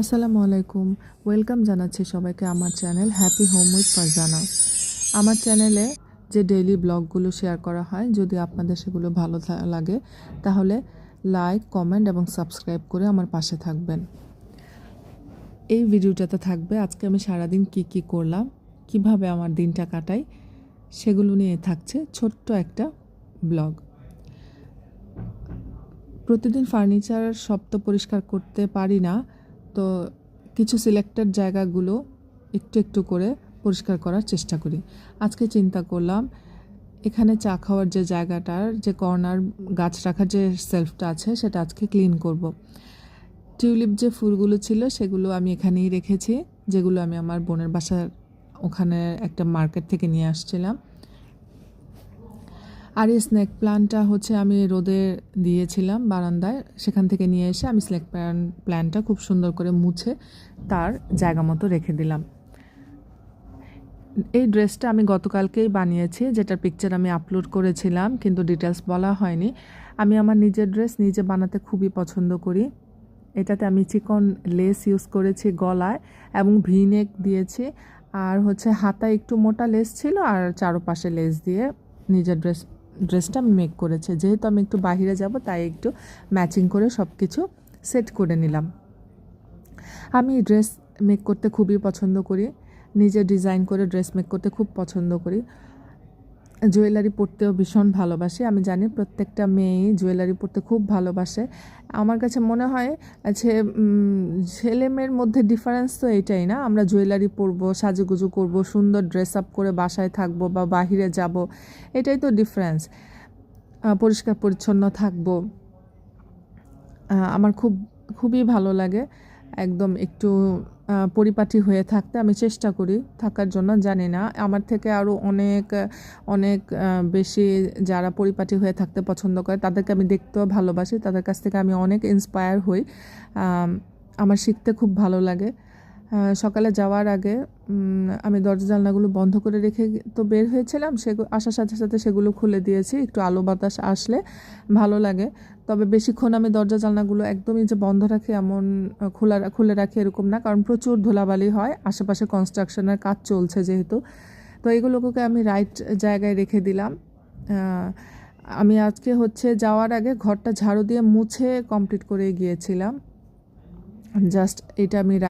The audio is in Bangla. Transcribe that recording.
আসসালামু আলাইকুম। ওয়েলকাম জানাচ্ছি সবাইকে আমার channel happy home with Farzana. আমার চ্যানেলে যে ডেইলি ব্লগগুলো শেয়ার করা হয়, যদি আপনাদের সেগুলো ভালো লাগে তাহলে লাইক, কমেন্ট এবং সাবস্ক্রাইব করে আমার পাশে থাকবেন। এই ভিডিওটাতে থাকবে আজকে আমি সারাদিন কি করলাম, কিভাবে আমার দিনটা কাটাই, সেগুলো নিয়ে থাকছে ছোট্ট একটা ব্লগ। প্রতিদিন ফার্নিচার সব তো পরিষ্কার করতে পারি না, তো কিছু সিলেক্টেড জায়গাগুলো একটু একটু করে পরিষ্কার করার চেষ্টা করি। আজকে চিন্তা করলাম এখানে চা খাওয়ার যে জায়গাটার যে কর্নার গাছ রাখার যে সেলফটা আছে সেটা আজকে ক্লিন করব। টিউলিপ যে ফুলগুলো ছিল সেগুলো আমি এখানেই রেখেছি, যেগুলো আমি আমার বোনের বাসার ওখানে একটা মার্কেট থেকে নিয়ে আসছিলাম। আর এই স্নেক প্ল্যান্টটা হচ্ছে আমি রোদে দিয়েছিলাম বারান্দায়, সেখান থেকে নিয়ে এসে আমি স্নেক প্ল্যান্টটা খুব সুন্দর করে মুছে তার জায়গা মতো রেখে দিলাম। এই ড্রেসটা আমি গতকালকেই বানিয়েছি, যেটার পিকচার আমি আপলোড করেছিলাম, কিন্তু ডিটেলস বলা হয়নি। আমি আমার নিজের ড্রেস নিজে বানাতে খুবই পছন্দ করি। এটাতে আমি চিকন লেস ইউজ করেছি গলায় এবং ভিনেক দিয়েছি, আর হচ্ছে হাতায় একটু মোটা লেস ছিল আর চারপাশে লেস দিয়ে নিজের ড্রেসটা আমি মেক করেছি। যেহেতু আমি একটু বাইরে যাব তাই একটু ম্যাচিং করে সব কিছু সেট করে নিলাম। আমি ড্রেস মেক করতে খুবই পছন্দ করি, নিজে ডিজাইন করে ড্রেস মেক করতে খুব পছন্দ করি। জুয়েলারি পরতেও ভীষণ ভালোবাসি। আমি জানি প্রত্যেকটা মেয়েই জুয়েলারি পরতে খুব ভালোবাসে। আমার কাছে মনে হয় যে ছেলে মেয়ের মধ্যে ডিফারেন্স তো এটাই না, আমরা জুয়েলারি পরবো, সাজুগুজু করব, সুন্দর ড্রেস আপ করে বাসায় থাকবো বা বাহিরে যাব, এটাই তো ডিফারেন্স। পরিষ্কার পরিচ্ছন্ন থাকবো, আমার খুবই ভালো লাগে একদম একটু পরিপাটি হয়ে থাকতে। আমি চেষ্টা করি থাকার জন্য। জানি না, আমার থেকে আরও অনেক অনেক বেশি যারা পরিপাটি হয়ে থাকতে পছন্দ করে তাদেরকে আমি দেখতেও ভালোবাসি, তাদের কাছ থেকে আমি অনেক ইন্সপায়ার হই। আমার শিখতে খুব ভালো লাগে। সকালে যাওয়ার আগে আমি দরজা জানলাগুলো বন্ধ করে রেখে তো বের হয়েছিলাম, আসার সাথে সাথে সেগুলো খুলে দিয়েছি, একটু আলো বাতাস আসলে ভালো লাগে। তবে বেশিক্ষণ আমি দরজা জানলাগুলো একদমই যে বন্ধ রাখি এমন খুলে রাখি এরকম না, কারণ প্রচুর ধুলাবালি হয়, আশেপাশে কনস্ট্রাকশনের কাজ চলছে যেহেতু। তো এগুলোকে আমি রাইট জায়গায় রেখে দিলাম। আমি আজকে হচ্ছে যাওয়ার আগে ঘরটা ঝাড়ু দিয়ে মুছে কমপ্লিট করে গিয়েছিলাম। জাস্ট এটা আমি